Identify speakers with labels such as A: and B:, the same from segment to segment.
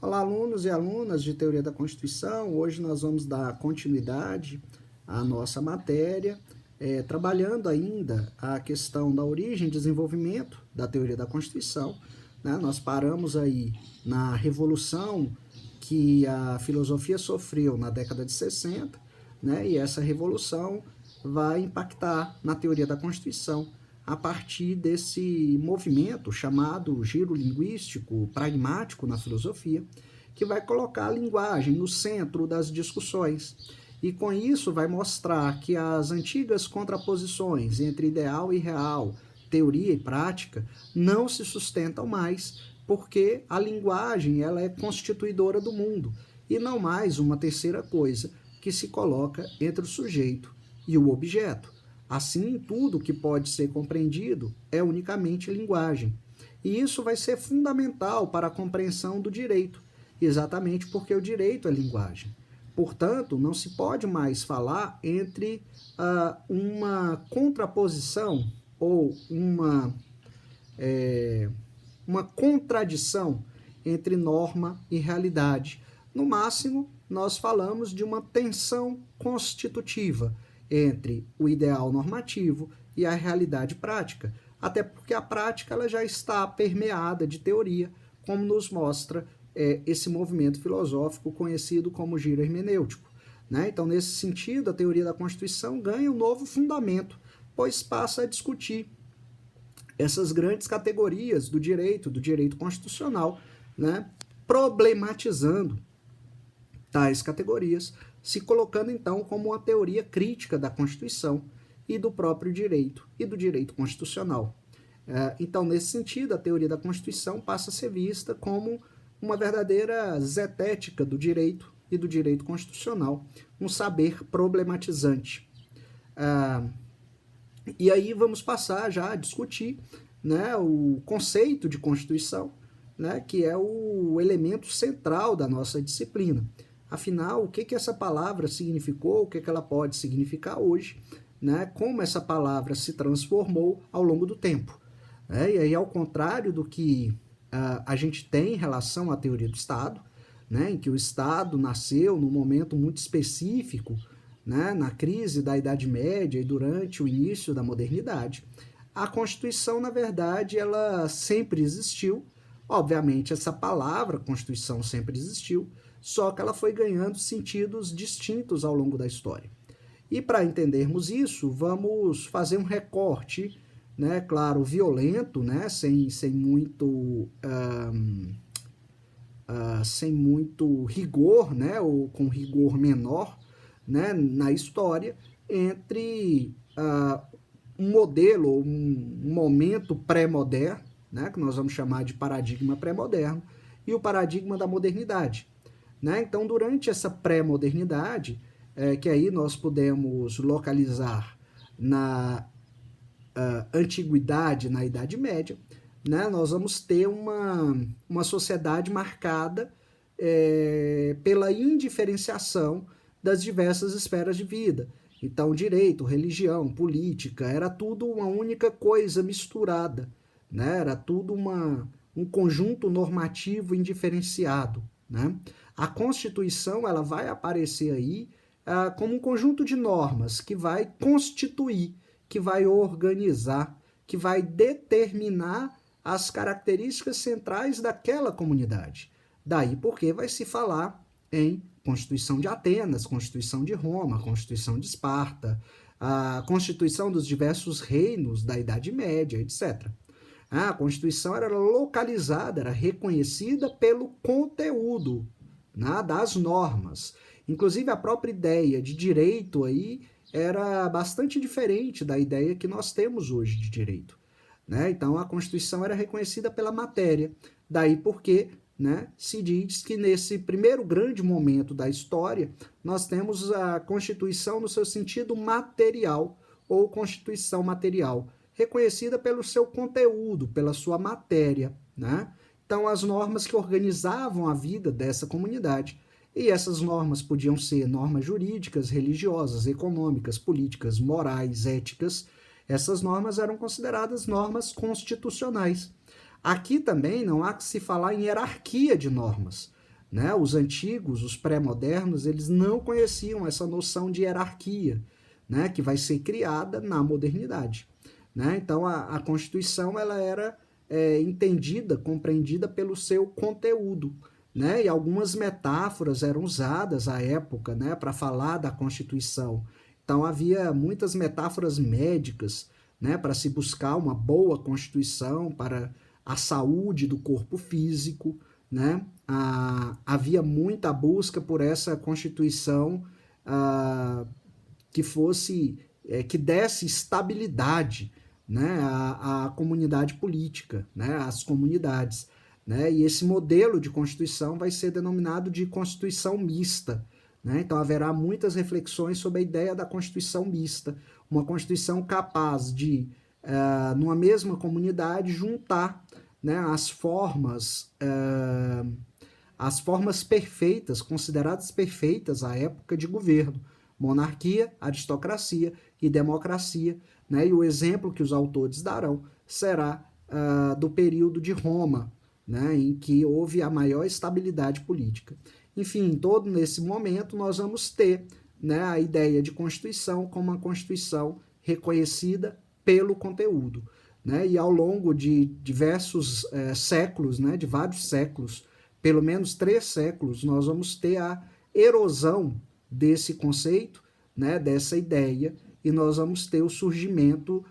A: Olá, alunos e alunas de Teoria da Constituição. Hoje nós vamos dar continuidade à nossa matéria, trabalhando ainda a questão da origem e desenvolvimento da Teoria da Constituição, né? Nós paramos aí na revolução que a filosofia sofreu na década de 60, né? E essa revolução vai impactar na Teoria da Constituição a partir desse movimento chamado giro linguístico pragmático na filosofia, que vai colocar a linguagem no centro das discussões. E com isso vai mostrar que as antigas contraposições entre ideal e real, teoria e prática, não se sustentam mais, porque a linguagem ela é constituidora do mundo, e não mais uma terceira coisa que se coloca entre o sujeito e o objeto. Assim, tudo que pode ser compreendido é unicamente linguagem. E isso vai ser fundamental para a compreensão do direito, exatamente porque o direito é linguagem. Portanto, não se pode mais falar entre uma contraposição ou uma contradição entre norma e realidade. No máximo, nós falamos de uma tensão constitutiva entre o ideal normativo e a realidade prática, até porque a prática ela já está permeada de teoria, como nos mostra esse movimento filosófico conhecido como giro hermenêutico, né? Então, nesse sentido, a teoria da Constituição ganha um novo fundamento, pois passa a discutir essas grandes categorias do direito constitucional, né? Problematizando tais categorias, se colocando então como uma teoria crítica da Constituição e do próprio direito e do direito constitucional. Então, nesse sentido, a teoria da Constituição passa a ser vista como uma verdadeira zetética do direito e do direito constitucional, um saber problematizante. E aí vamos passar já a discutir, né, o conceito de Constituição, né, que é o elemento central da nossa disciplina. Afinal, o que essa palavra significou, o que ela pode significar hoje, né? Como essa palavra se transformou ao longo do tempo. Né? E aí, ao contrário do que a gente tem em relação à teoria do Estado, né? Em que o Estado nasceu num momento muito específico, né? Na crise da Idade Média e durante o início da modernidade, a Constituição, na verdade, ela sempre existiu. Obviamente, essa palavra Constituição sempre existiu, só que ela foi ganhando sentidos distintos ao longo da história. E para entendermos isso, vamos fazer um recorte, né, claro, violento, né, sem muito rigor, né, ou com rigor menor, né, na história, entre um modelo, um momento pré-moderno, né, que nós vamos chamar de paradigma pré-moderno, e o paradigma da modernidade. Né? Então, durante essa pré-modernidade, que aí nós podemos localizar na antiguidade, na Idade Média, né? Nós vamos ter uma sociedade marcada pela indiferenciação das diversas esferas de vida. Então, direito, religião, política, era tudo uma única coisa misturada, né? Era tudo um conjunto normativo indiferenciado, né? A Constituição ela vai aparecer aí como um conjunto de normas que vai constituir, que vai organizar, que vai determinar as características centrais daquela comunidade. Daí porque vai se falar em Constituição de Atenas, Constituição de Roma, Constituição de Esparta, a Constituição dos diversos reinos da Idade Média, etc. A Constituição era localizada, era reconhecida pelo conteúdo, né, das normas. Inclusive, a própria ideia de direito aí era bastante diferente da ideia que nós temos hoje de direito. Né? Então, a Constituição era reconhecida pela matéria. Daí porque, né, se diz que nesse primeiro grande momento da história, nós temos a Constituição no seu sentido material, ou Constituição material, reconhecida pelo seu conteúdo, pela sua matéria, né? Então, as normas que organizavam a vida dessa comunidade. E essas normas podiam ser normas jurídicas, religiosas, econômicas, políticas, morais, éticas. Essas normas eram consideradas normas constitucionais. Aqui também não há que se falar em hierarquia de normas, né? Os antigos, os pré-modernos, eles não conheciam essa noção de hierarquia, né? Que vai ser criada na modernidade, né? Então, a Constituição ela era entendida, compreendida pelo seu conteúdo, né? E algumas metáforas eram usadas à época, né? Para falar da Constituição. Então, havia muitas metáforas médicas, né? Para se buscar uma boa Constituição para a saúde do corpo físico, né? Havia muita busca por essa Constituição que fosse, que desse estabilidade, né, à comunidade política, né, às comunidades. Né, e esse modelo de Constituição vai ser denominado de Constituição mista. Né? Então haverá muitas reflexões sobre a ideia da Constituição mista, uma Constituição capaz de, numa mesma comunidade, juntar, né, as formas perfeitas, consideradas perfeitas à época de governo: monarquia, aristocracia e democracia. Né? E o exemplo que os autores darão será do período de Roma, né? Em que houve a maior estabilidade política. Enfim, todo nesse momento nós vamos ter, né, a ideia de Constituição como uma Constituição reconhecida pelo conteúdo. Né? E ao longo de diversos séculos, né, de vários séculos, pelo menos 3 séculos, nós vamos ter a erosão desse conceito, né, dessa ideia, e nós vamos ter o surgimento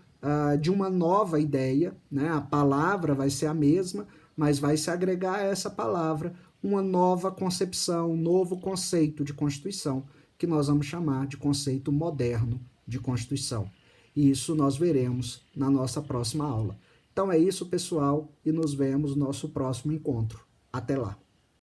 A: de uma nova ideia, né? A palavra vai ser a mesma, mas vai se agregar a essa palavra uma nova concepção, um novo conceito de Constituição, que nós vamos chamar de conceito moderno de Constituição. E isso nós veremos na nossa próxima aula. Então é isso, pessoal, e nos vemos no nosso próximo encontro. Até lá!